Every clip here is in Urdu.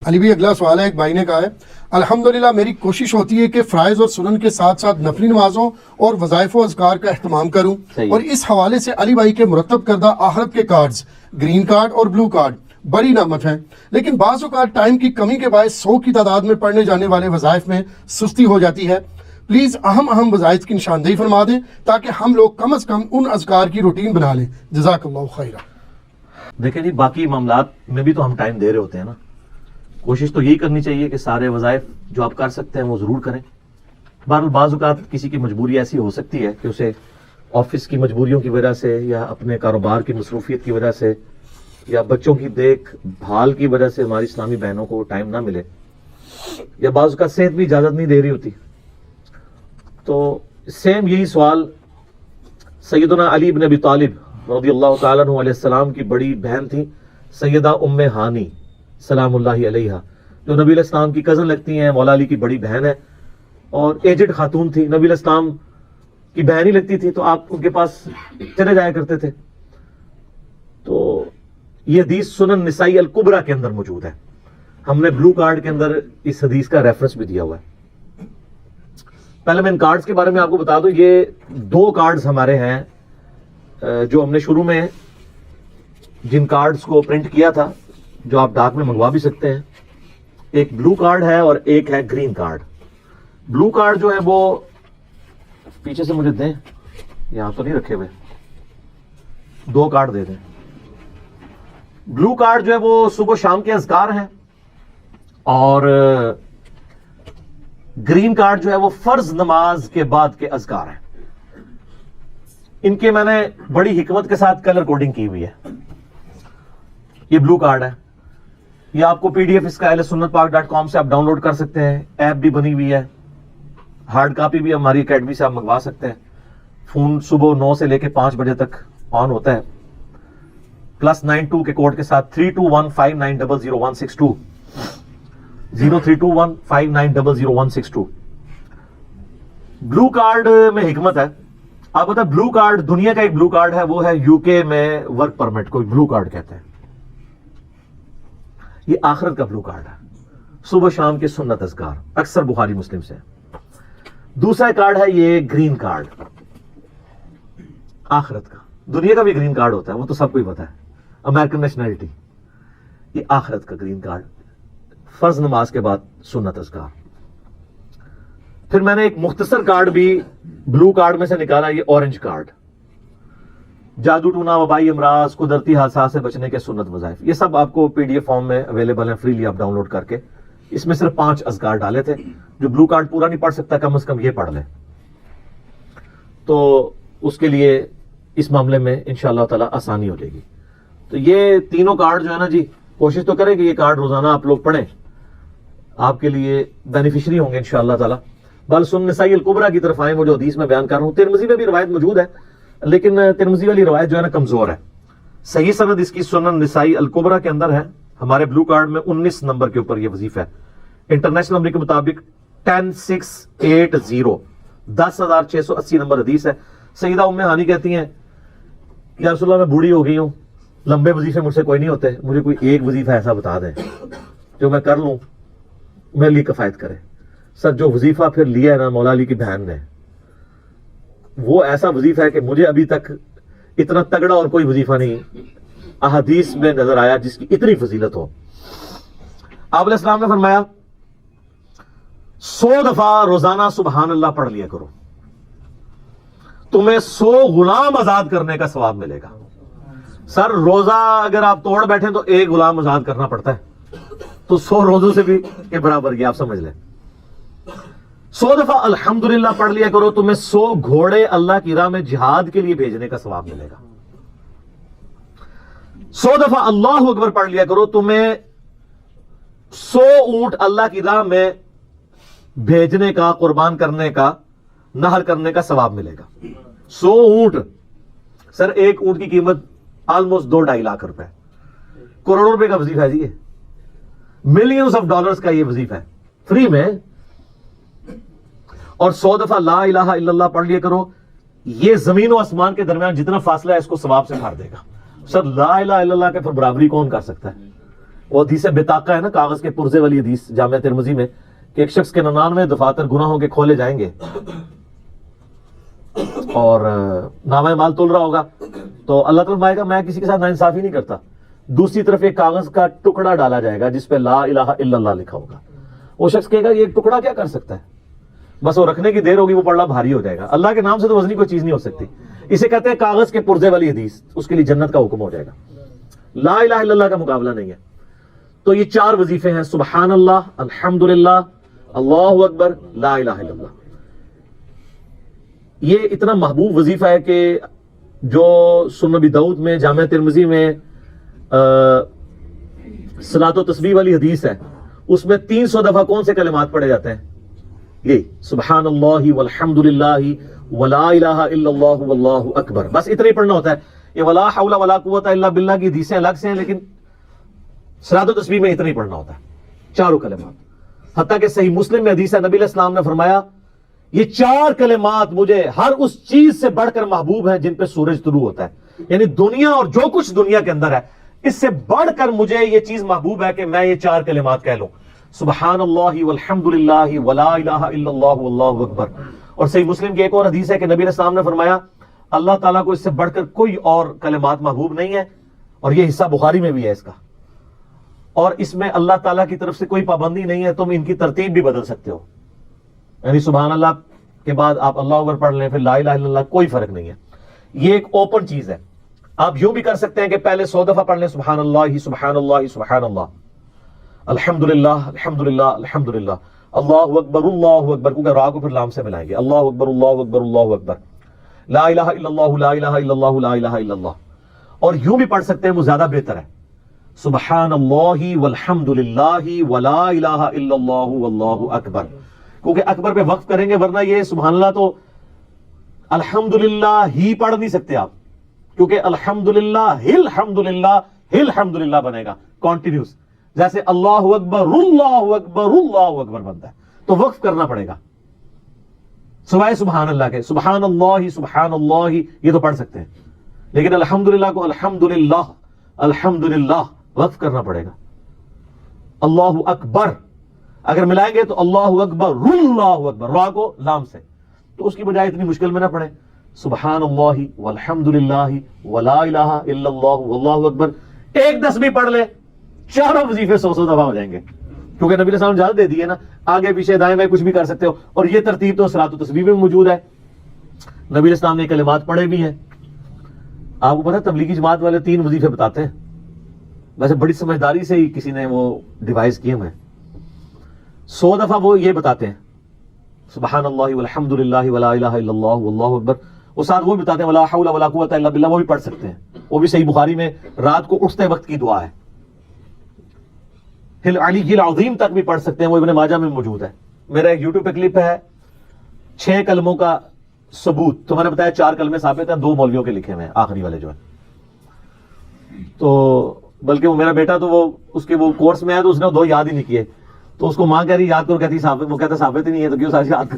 علی بھی اگلا سوال ہے، ایک بھائی نے کہا ہے الحمدللہ میری کوشش ہوتی ہے کہ فرائض اور سنن کے ساتھ ساتھ نفلی نمازوں اور وظائف و اذکار کا اہتمام کروں، اور اس حوالے سے علی بھائی کے مرتب کردہ آخرت کے کارڈز گرین کارڈ اور بلو کارڈ بڑی نعمت ہیں، لیکن بعض اوقات ٹائم کی کمی کے باعث 100 کی تعداد میں پڑھنے جانے والے وظائف میں سستی ہو جاتی ہے۔ پلیز اہم وظائف کی نشاندہی فرما دیں تاکہ ہم لوگ کم از کم ان اذکار کی روٹین بنا لیں۔ جزاک اللہ خیرہ۔ دیکھیں جی، باقی معاملات میں بھی تو ہم ٹائم دے رہے ہوتے ہیں نا، کوشش تو یہی کرنی چاہیے کہ سارے وظائف جو آپ کر سکتے ہیں وہ ضرور کریں۔ بہرحال بعض اوقات کسی کی مجبوری ایسی ہو سکتی ہے کہ اسے آفس کی مجبوریوں کی وجہ سے یا اپنے کاروبار کی مصروفیت کی وجہ سے یا بچوں کی دیکھ بھال کی وجہ سے ہماری اسلامی بہنوں کو ٹائم نہ ملے، یا بعض اوقات صحت بھی اجازت نہیں دے رہی ہوتی۔ تو سیم یہی سوال سیدنا علی بن ابی طالب رضی اللہ تعالیٰ عنہ علیہ السلام کی بڑی بہن تھی سیدہ ام ہانی سلام اللہ علیہ، جو نبی علیہ السلام کی کزن لگتی ہیں، مولا علی کی بڑی بہن ہے اور ایجڈ خاتون تھی، نبی علیہ السلام کی بہن ہی لگتی تھی، تو آپ ان کے پاس چلے جایا کرتے تھے۔ تو یہ حدیث سنن نسائی الکبریٰ کے اندر موجود ہے، ہم نے بلو کارڈ کے اندر اس حدیث کا ریفرنس بھی دیا ہوا ہے۔ پہلے میں ان کارڈز کے بارے میں آپ کو بتا دوں، یہ 2 کارڈز ہمارے ہیں جو ہم نے شروع میں جن کارڈز کو پرنٹ کیا تھا، جو آپ ڈاک میں منگوا بھی سکتے ہیں۔ ایک بلو کارڈ ہے اور ایک ہے گرین کارڈ۔ بلو کارڈ جو ہے وہ پیچھے سے مجھے دیں، یہاں تو نہیں رکھے ہوئے، 2 کارڈ دے دیں۔ بلو کارڈ جو ہے وہ صبح شام کے اذکار ہیں، اور گرین کارڈ جو ہے وہ فرض نماز کے بعد کے اذکار ہیں۔ ان کے میں نے بڑی حکمت کے ساتھ کلر کوڈنگ کی ہوئی ہے۔ یہ بلو کارڈ ہے، یہ آپ کو PDF اس کا ahlsunnatpak.com سے آپ ڈاؤن لوڈ کر سکتے ہیں، ایپ بھی بنی ہوئی ہے، ہارڈ کاپی بھی ہماری اکیڈمی سے آپ منگوا سکتے ہیں۔ فون صبح 9 سے لے کے 5 بجے تک آن ہوتا ہے، +92 کے کوڈ کے ساتھ 3215900162 032159000162۔ بلو کارڈ میں حکمت ہے، آپ بتا بلو کارڈ دنیا کا ایک بلو کارڈ ہے، وہ ہے UK میں ورک پرمٹ کو بلو کارڈ کہتے ہیں۔ یہ آخرت کا بلو کارڈ ہے، صبح شام کے سنت اذکار، اکثر بخاری مسلم سے۔ دوسرا کارڈ ہے یہ گرین کارڈ، آخرت کا۔ دنیا کا بھی گرین کارڈ ہوتا ہے، وہ تو سب کو ہی پتا ہے، امریکن نیشنلٹی۔ یہ آخرت کا گرین کارڈ، فرض نماز کے بعد سنت اذکار۔ پھر میں نے ایک مختصر کارڈ بھی بلو کارڈ میں سے نکالا، یہ اورنج کارڈ، جادو ٹونا، وبائی امراض، قدرتی حادثات سے بچنے کے سنت وظائف۔ یہ سب آپ کو PDF فارم میں اویلیبل ہیں، فریلی آپ ڈاؤن لوڈ کر کے۔ اس میں صرف 5 اذکار ڈالے تھے، جو بلو کارڈ پورا نہیں پڑھ سکتا کم از کم یہ پڑھ لے، تو اس کے لیے اس معاملے میں انشاءاللہ تعالی آسانی ہو جائے گی۔ تو یہ تینوں کارڈ جو ہے نا جی، کوشش تو کریں کہ یہ کارڈ روزانہ آپ لوگ پڑھیں، آپ کے لیے بینیفیشری ہوں گے انشاءاللہ تعالی۔ بل سنن نسائی الکبریٰ کی طرف آئیں، وہ جو حدیث میں بیان کر رہا ہوں، ترمذی میں بھی روایت موجود ہے، لیکن ترمذی والی روایت جو ہے نا کمزور ہے۔ صحیح سند اس کی سنن نسائی الکبریٰ کے اندر ہے، ہمارے بلو کارڈ میں 19 نمبر کے اوپر یہ وظیفہ ہے۔ انٹرنیشنل نمبر کے مطابق 10680 10680 نمبر حدیث ہے۔ سیدہ ام ہانی کہتی ہیں یا رسول اللہ میں بوڑھی ہو گئی ہوں، لمبے وظیفے مجھ سے کوئی نہیں ہوتے، مجھے کوئی ایک وظیفہ ایسا بتا دیں جو میں کر لوں، میرے لیے کفایت کرے۔ سر جو وظیفہ پھر لیا ہے نا مولا علی کی بہن نے، وہ ایسا وظیفہ ہے کہ مجھے ابھی تک اتنا تگڑا اور کوئی وظیفہ نہیں احادیث میں نظر آیا جس کی اتنی فضیلت ہو۔ آپ علیہ السلام نے فرمایا 100 دفعہ روزانہ سبحان اللہ پڑھ لیا کرو، تمہیں 100 غلام آزاد کرنے کا ثواب ملے گا۔ سر روزہ اگر آپ توڑ بیٹھیں تو 1 غلام آزاد کرنا پڑتا ہے، تو 100 روزوں سے بھی کے برابر یہ آپ سمجھ لیں۔ 100 دفعہ الحمدللہ پڑھ لیا کرو، تمہیں 100 گھوڑے اللہ کی راہ میں جہاد کے لیے بھیجنے کا ثواب ملے گا۔ 100 دفعہ اللہ اکبر پڑھ لیا کرو، تمہیں 100 اونٹ اللہ کی راہ میں بھیجنے کا، قربان کرنے کا، نہر کرنے کا ثواب ملے گا۔ 100 اونٹ، سر ایک اونٹ کی قیمت آلموسٹ 2-2.5 لاکھ روپے، کروڑوں روپے کا وظیفہ ہے جی، یہ ملینز آف ڈالرز کا یہ وظیفہ ہے، فری میں۔ اور 100 دفعہ لا الہ الا اللہ پڑھ لیا کرو، یہ زمین و آسمان کے درمیان جتنا فاصلہ ہے اس کو ثواب سے بھر دے گا۔ سر لا الہ الا اللہ کے پھر برابری کون کر سکتا ہے؟ وہ حدیث بطاقہ ہے نا، کاغذ کے پرزے والی حدیث جامعہ ترمذی میں، کہ ایک شخص کے 99 دفاتر گناہوں کے کھولے جائیں گے اور نامہ مال تول رہا ہوگا تو اللہ تعالیٰ فرمائے گا میں کسی کے ساتھ ناانصافی نہیں کرتا. دوسری طرف ایک کاغذ کا ٹکڑا ڈالا جائے گا جس پہ لا الہ الا اللہ لکھا ہوگا. وہ شخص کہے گا یہ ٹکڑا کیا کر سکتا ہے، بس وہ رکھنے کی دیر ہوگی وہ پڑھنا بھاری ہو جائے گا. اللہ کے نام سے تو وزنی کوئی چیز نہیں ہو سکتی. اسے کہتے ہیں کاغذ کے پرزے والی حدیث. اس کے لیے جنت کا حکم ہو جائے گا. لا الہ الا اللہ کا مقابلہ نہیں ہے. تو یہ 4 وظیفے ہیں، سبحان اللہ، الحمدللہ، اللہ اکبر، لا الہ الا اللہ. یہ اتنا محبوب وظیفہ ہے کہ جو سنن ابی داؤد میں، جامعہ ترمذی میں صلاۃ و تسبیح والی حدیث ہے، اس میں 300 دفعہ کون سے کلمات پڑھے جاتے ہیں؟ یہ سبحان اللہ والحمدللہ ولا الہ الا اللہ واللہ اکبر. بس اتنا ہی پڑھنا ہوتا ہے. یہ ولا حول ولا قوت الا باللہ کی حدیثیں الگ سے ہیں، لیکن صلاۃ و تسبیح میں اتنا ہی پڑھنا ہوتا ہے، 4 کلمات. حتیٰ کہ صحیح مسلم میں حدیث ہے، نبی علیہ السلام نے فرمایا یہ 4 کلمات مجھے ہر اس چیز سے بڑھ کر محبوب ہیں جن پہ سورج طلوع ہوتا ہے. یعنی دنیا اور جو کچھ دنیا کے اندر ہے اس سے بڑھ کر مجھے یہ چیز محبوب ہے کہ میں یہ 4 کلمات کہہ لوں، سبحان اللہ والحمدللہ ولا الہ الا اللہ واللہ اکبر. اور صحیح مسلم کی ایک اور حدیث ہے کہ نبی علیہ السلام نے فرمایا اللہ تعالیٰ کو اس سے بڑھ کر کوئی اور کلمات محبوب نہیں ہے. اور یہ حصہ بخاری میں بھی ہے اس کا. اور اس میں اللہ تعالیٰ کی طرف سے کوئی پابندی نہیں ہے، تم ان کی ترتیب بھی بدل سکتے ہو. یعنی سبحان اللہ کے بعد آپ اللہ اکبر پڑھ لیں، پھر لا الہ الا اللہ، کوئی فرق نہیں ہے. یہ ایک اوپن چیز ہے. آپ یوں بھی کر سکتے ہیں کہ پہلے 100 دفعہ پڑھ لیں سبحان اللہ سبحان اللہ سبحان اللہ، الحمدللہ الحمدللہ الحمدللہ، اللہ اکبر، کیونکہ را کو پھر لام سے ملائیں گے، اللہ اکبر اللہ اکبر اللہ اکبر، لا الہ الا اللہ لا الہ الا اللہ لا الہ الا اللہ. اور یوں بھی پڑھ سکتے ہیں، وہ زیادہ بہتر ہے، سبحان اللہ والحمدللہ ولا الہ الا اللہ واللہ اکبر. کیونکہ اکبر پہ وقف کریں گے، ورنہ یہ سبحان اللہ تو الحمدللہ ہی پڑھ نہیں سکتے آپ، کیونکہ الحمدللہ الحمدللہ بنے گا کانٹینیوس، جیسے اللہ اکبر اللہ اکبر اللہ اکبر بنتا ہے. تو وقف کرنا پڑے گا سوائے سبحان اللہ کے. سبحان اللہ یہ تو پڑھ سکتے ہیں، لیکن الحمدللہ کو الحمدللہ وقف کرنا پڑے گا. اللہ اکبر اگر ملائیں گے تو اللہ اکبر اللہ اکبر، را کو لام سے. تو اس کی بجائے اتنی مشکل میں نہ پڑھیں، سبحان اللہ والحمدللہ ولا الہ الا اللہ واللہ اکبر. 1 تسبیح پڑھ لے، 4 وظیفے 100 دفعہ ہو جائیں گے. کیونکہ نبی علیہ السلام نے اجازت دے دی ہے نا، آگے پیچھے دائیں بائیں کچھ بھی کر سکتے ہو. اور یہ ترتیب تو صلاۃ و تسبیح میں موجود ہے. نبی علیہ السلام نے کلمات پڑھے بھی ہیں. آپ کو پتہ ہے تبلیغی جماعت والے 3 وظیفے بتاتے ہیں. ویسے بڑی سمجھداری سے ہی کسی نے وہ ڈیوائس کیے ہوئے. 100 دفعہ وہ یہ بتاتے ہیں سبحان اللہ والحمدللہ ولا الہ الا اللہ واللہ اکبر. وہ ساتھ وہ بتاتے ہیں ولا حول ولا قوت الا باللہ، وہ بھی پڑھ سکتے ہیں. وہ بھی صحیح بخاری میں رات کو اٹھتے وقت کی دعا ہے. علی العظیم تک بھی پڑھ سکتے ہیں، وہ ابن ماجہ میں موجود ہے. میرا ایک یوٹیوب پہ کلپ ہے 6 کلموں کا ثبوت. تو میں نے بتایا 4 کلمے ثابت ہیں، 2 مولویوں کے لکھے ہوئے ہیں، آخری والے جو ہیں. تو بلکہ وہ میرا بیٹا تو وہ اس کے وہ کورس میں ہے تو اس نے 2 یاد ہی نہیں کیے. تو اس کو ماں کہہ رہی یاد کرو، کہتی ثابت، وہ کہتا ثابت ہی نہیں ہے تو کیوں ساری یاد کر.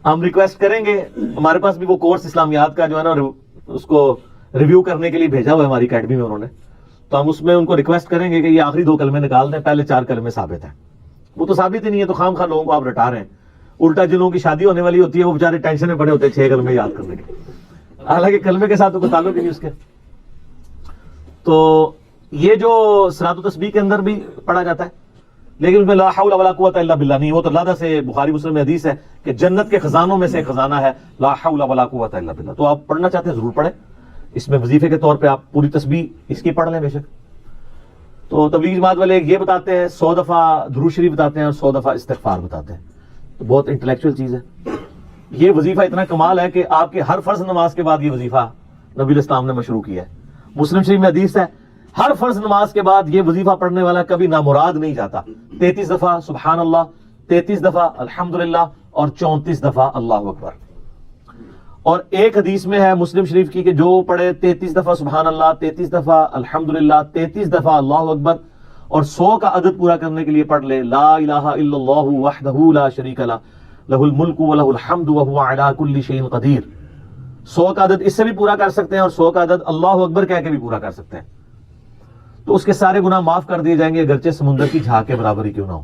ہم ریکویسٹ کریں گے، ہمارے پاس بھی وہ کورس اسلامیات کا جو ہے نا اس کو ریویو کرنے کے لیے بھیجا ہوا ہے ہماری اکیڈمی میں انہوں نے. تو ہم اس میں ان کو ریکویسٹ کریں گے کہ یہ آخری 2 کلمے نکال دیں، پہلے 4 کلمے ثابت ہیں. وہ تو ثابت ہی نہیں ہے تو خام خواہ لوگوں کو آپ رٹا رہے ہیں. الٹا جن لوگوں کی شادی ہونے والی ہوتی ہے وہ بیچارے ٹینشن میں پڑے ہوتے ہیں 6 کلمے یاد کرنے کے، حالانکہ کلمے کے ساتھ تو کوئی تعلق ہی نہیں اس کے. تو یہ جو صلاۃ و تسبیح کے اندر بھی پڑھا جاتا ہے، لیکن اس میں لا حول ولا قوت الا باللہ نہیں. وہ تو اللہ سے بخاری مسلم میں حدیث ہے کہ جنت کے خزانوں میں سے ایک خزانہ ہے لا حول ولا قوت الا باللہ. تو آپ پڑھنا چاہتے ہیں ضرور پڑھیں. اس میں وظیفے کے طور پہ آپ پوری تسبیح اس کی پڑھ لیں بے شک. تو تبلیغ جماعت والے یہ بتاتے ہیں 100 دفعہ درود شریف بتاتے ہیں اور 100 دفعہ استغفار بتاتے ہیں. تو بہت انٹلیکچوئل چیز ہے. یہ وظیفہ اتنا کمال ہے کہ آپ کے ہر فرض نماز کے بعد یہ وظیفہ نبی علیہ السلام نے مشروع کیا ہے. مسلم شریف میں حدیث ہے ہر فرض نماز کے بعد یہ وظیفہ پڑھنے والا کبھی نامراد نہیں جاتا. 33 دفعہ سبحان اللہ، 33 دفعہ الحمدللہ اور 34 دفعہ اللہ اکبر. اور ایک حدیث میں ہے مسلم شریف کی کہ جو پڑھے 33 دفعہ سبحان اللہ، 33 دفعہ الحمدللہ، 33 دفعہ اللہ اکبر اور 100 کا عدد پورا کرنے کے لیے پڑھ لے لا الہ الا اللہ وحدہ لا شریک لہ لہ الملک ولہ الحمد وہو علی کل شیء قدیر. 100 کا عدد اس سے بھی پورا کر سکتے ہیں اور 100 کا عدد اللہ اکبر کہہ کے بھی پورا کر سکتے ہیں. تو اس کے سارے گناہ معاف کر دیے جائیں گے اگرچہ سمندر کی جھاگ کے برابر ہی کیوں نہ ہو.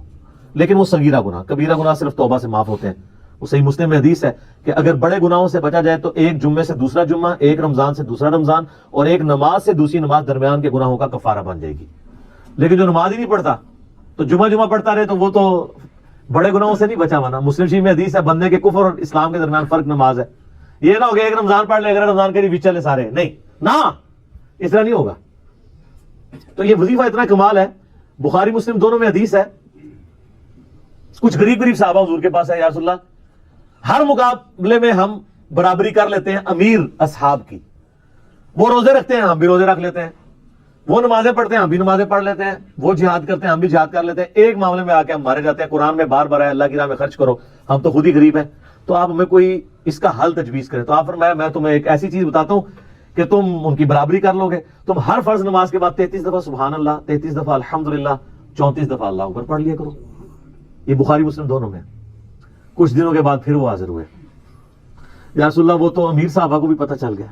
لیکن وہ صغیرہ گناہ، کبیرہ گناہ صرف توبہ سے معاف ہوتے ہیں. وہ صحیح مسلم میں حدیث ہے کہ اگر بڑے گناہوں سے بچا جائے تو ایک جمعے سے دوسرا جمعہ، ایک رمضان سے دوسرا رمضان اور ایک نماز سے دوسری نماز درمیان کے گناہوں کا کفارہ بن جائے گی. لیکن جو نماز ہی نہیں پڑھتا تو جمعہ پڑھتا رہے تو وہ تو بڑے گناہوں سے نہیں بچا ہوا نا. مسلم شریف میں حدیث ہے بندے کے کفر اور اسلام کے درمیان فرق نماز ہے. یہ نہ ہو گیا ایک رمضان پڑھ لے اگر رمضان کے بھی چلے سارے، نہیں نہ، اس طرح نہیں ہوگا. تو یہ وظیفہ اتنا کمال ہے، بخاری مسلم دونوں میں حدیث ہے. کچھ غریب صحابہ حضور کے پاس ہے، یا رسول اللہ ہر مقابلے میں ہم برابری کر لیتے ہیں امیر اصحاب کی. وہ روزے رکھتے ہیں ہم بھی روزے رکھ لیتے ہیں، وہ نمازیں پڑھتے ہیں ہم بھی نمازیں پڑھ لیتے ہیں، وہ جہاد کرتے ہیں ہم بھی جہاد کر لیتے ہیں. ایک معاملے میں آ کے ہم مارے جاتے ہیں. قرآن میں بار بار ہے اللہ کی راہ میں خرچ کرو، ہم تو خود ہی غریب ہیں، تو آپ ہمیں کوئی اس کا حل تجویز کریں. تو آپ فرمایا میں تمہیں ایک ایسی چیز بتاتا ہوں کہ تم ان کی برابری کر لو گے. تم ہر فرض نماز کے بعد 33 دفعہ سبحان اللہ، 33 دفعہ الحمدللہ، 34 دفعہ اللہ اکبر پڑھ لیا کرو. یہ بخاری مسلم دونوں میں. کچھ دنوں کے بعد پھر وہ حاضر ہوئے، یا رسول اللہ وہ تو امیر صاحبہ کو بھی پتہ چل گیا،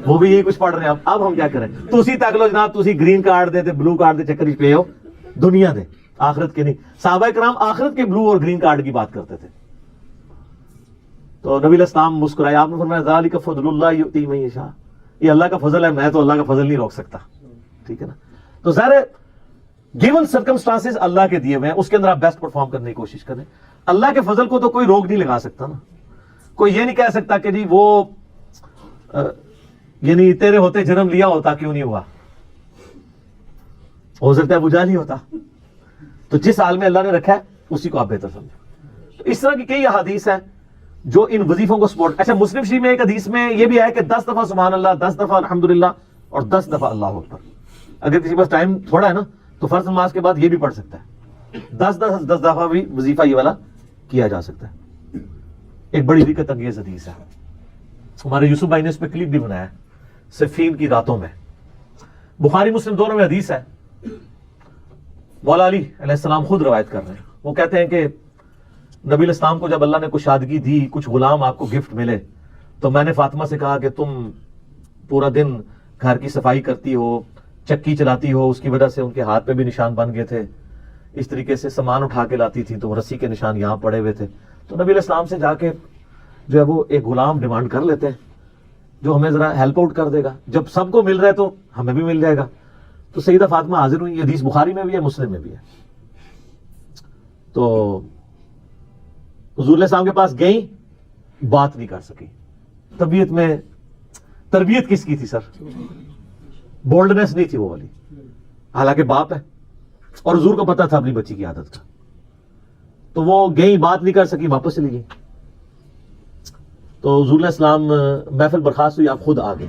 وہ بھی یہی کچھ پڑھ رہے ہیں. اب ہم کیا کریں؟ تسی تک لو جناب، تسی گرین کارڈ دے تے بلو کارڈ دے چکر پہ ہو، دنیا دے آخرت کے نہیں. صحابہ کرام آخرت کے بلو اور گرین کارڈ کی بات کرتے تھے. تو نبی علیہ السلام مسکرائے، آپ نے فرمایا ذالک فضل اللہ یؤتی من یشاء، یہ اللہ کا فضل ہے، میں تو اللہ کا فضل نہیں روک سکتا. ٹھیک ہے نا. تو ظاہر ہے گیون سرکمسٹانسز اللہ کے دیے ہوئے ہیں، اس کے اندر آپ بیسٹ پرفارم کرنے کی کوشش کریں. اللہ کے فضل کو تو کوئی روک نہیں لگا سکتا نا. کوئی یہ نہیں کہہ سکتا کہ جی وہ یعنی تیرے ہوتے جنم لیا ہوتا کیوں نہیں ہوا، ہو سکتا ہے بجا نہیں ہوتا. تو جس حال میں اللہ نے رکھا ہے اسی کو آپ بہتر سمجھیں. تو اس طرح کی کئی احادیث ہیں جو ان وظیفوں کو سپورٹ. اچھا مسلم شریف میں ایک حدیث میں یہ بھی ہے کہ 10 دفعہ سبحان اللہ، 10 دفعہ الحمدللہ اور 10 دفعہ اللہ اکبر. اگر کسی پاس ٹائم تھوڑا ہے نا تو فرض نماز کے بعد یہ بھی پڑھ سکتا ہے. 10 دفعہ بھی وظیفہ یہ والا کیا جا سکتا ہے. ایک بڑی دقت انگیز حدیث ہے، ہمارے یوسف بھائی نے اس پہ کلپ بھی بنایا ہے، صفین کی راتوں میں. بخاری مسلم دونوں میں حدیث ہے. مولا علی علیہ السلام خود روایت کر رہے ہیں. وہ کہتے ہیں کہ نبی علیہ السلام کو جب اللہ نے کشادگی دی، کچھ غلام آپ کو گفٹ ملے، تو میں نے فاطمہ سے کہا کہ تم پورا دن گھر کی صفائی کرتی ہو، چکی چلاتی ہو، اس کی وجہ سے ان کے ہاتھ پہ بھی نشان بن گئے تھے. اس طریقے سے سامان اٹھا کے لاتی تھی تو رسی کے نشان یہاں پڑے ہوئے تھے. تو نبی علیہ السلام سے جا کے جو ہے وہ ایک غلام ڈیمانڈ کر لیتے ہیں جو ہمیں ذرا ہیلپ آؤٹ کر دے گا. جب سب کو مل رہا ہے تو ہمیں بھی مل جائے گا. تو سیدہ فاطمہ حاضر ہوئی. یہ حدیث بخاری میں بھی ہے، مسلم میں بھی ہے. تو حضور علیہ السلام کے پاس گئیں، بات نہیں کر سکی. طبیعت میں تربیت کس کی تھی سر؟ بولڈنس نہیں تھی وہ والی، حالانکہ باپ ہے اور حضور کو پتا تھا اپنی بچی کی عادت کا. تو وہ گئیں، بات نہیں کر سکی، واپس چلی گئی. تو حضور علیہ السلام محفل برخاست ہوئی، آپ خود آ گئے.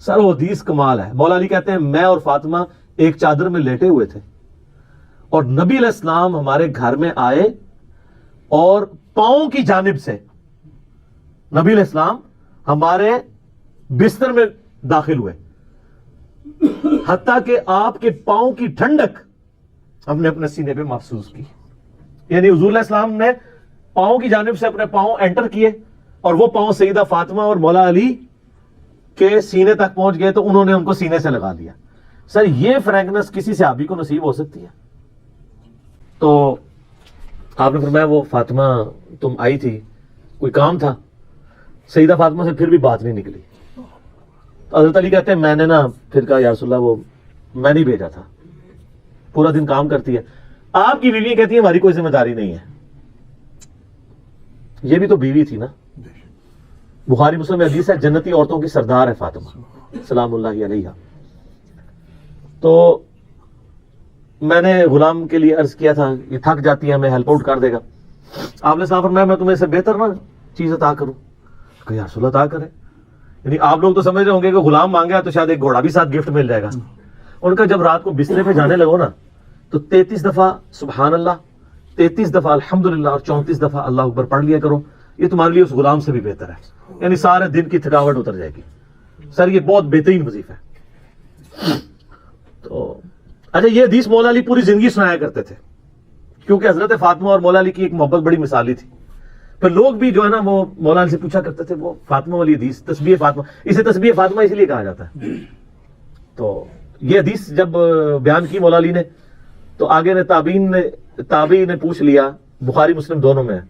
سر وہ حدیث کمال ہے. مولا علی کہتے ہیں میں اور فاطمہ ایک چادر میں لیٹے ہوئے تھے اور نبی علیہ السلام ہمارے گھر میں آئے اور پاؤں کی جانب سے نبی علیہ السلام ہمارے بستر میں داخل ہوئے، حتیٰ کہ آپ کے پاؤں کی ٹھنڈک ہم نے اپنے سینے پہ محسوس کی. یعنی حضور علیہ السلام نے پاؤں کی جانب سے اپنے پاؤں انٹر کیے اور وہ پاؤں سیدہ فاطمہ اور مولا علی کے سینے تک پہنچ گئے تو انہوں نے ان کو سینے سے لگا لیا. سر یہ فرینکنس کسی صحابی کو نصیب ہو سکتی ہے؟ تو آپ نے فرمایا وہ فاطمہ تم آئی تھی، کوئی کام تھا؟ سیدہ فاطمہ سے پھر بھی بات نہیں نکلی. تو حضرت علی کہتے ہیں میں نے نا پھر کہا یا رسول اللہ وہ میں نہیں بھیجا تھا، پورا دن کام کرتی ہے. آپ کی بیوی کہتی ہے ہماری کوئی ذمہ داری نہیں ہے. یہ بھی تو بیوی تھی نا. بخاری مسلم میں حدیث ہے جنتی عورتوں کی سردار ہے فاطمہ سلام اللہ علیہا. تو میں نے غلام کے لیے عرض کیا تھا یہ تھک جاتی ہے، ہمیں ہیلپ آؤٹ کر دے گا. آپ نے صاحب فرمایا میں تمہیں سے بہتر نا چیز عطا کروں. کہ یا رسول اللہ عطا کرے. یعنی آپ لوگ تو سمجھ رہے ہوں گے کہ غلام مانگا تو شاید ایک گھوڑا بھی ساتھ گفٹ مل جائے گا. ان کا جب رات کو بسترے پہ جانے لگو نا تو 33 دفعہ سبحان اللہ، 33 دفعہ الحمدللہ اور 34 دفعہ اللہ اکبر پڑھ لیا کرو. یہ تمہارے لیے اس غلام سے بھی بہتر ہے. یعنی سارے دن کی تھکاوٹ اتر جائے گی. سر یہ بہت بہترین وظیفہ ہے. تو اچھا یہ حدیث مولا علی پوری زندگی سنایا کرتے تھے کیونکہ حضرت فاطمہ اور مولا علی کی ایک محبت بڑی مثالی تھی. پھر لوگ بھی جو ہے نا وہ مولا علی سے پوچھا کرتے تھے وہ فاطمہ والی حدیث تسبیح فاطمہ، اسے تسبیح فاطمہ اس لیے کہا جاتا ہے. تو یہ حدیث جب بیان کی مولا علی نے تو آگے نے تابعین نے پوچھ لیا، بخاری مسلم دونوں میں ہے،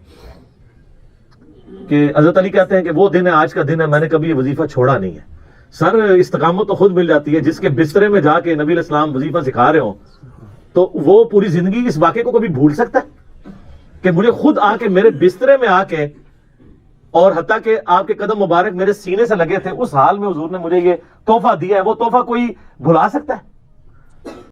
کہ حضرت علی کہتے ہیں کہ وہ دن ہے، آج کا دن ہے، میں نے کبھی یہ وظیفہ چھوڑا نہیں ہے۔ سر استقامت تو خود مل جاتی ہے، جس کے بسترے میں جا کے نبی علیہ السلام وظیفہ سکھا رہے ہوں تو وہ پوری زندگی اس واقعے کو کبھی بھول سکتا ہے کہ مجھے خود آ کے میرے بسترے میں آ کے، اور حتیٰ کہ آپ کے قدم مبارک میرے سینے سے لگے تھے، اس حال میں حضور نے مجھے یہ تحفہ دیا ہے، وہ تحفہ کوئی بھلا سکتا ہے؟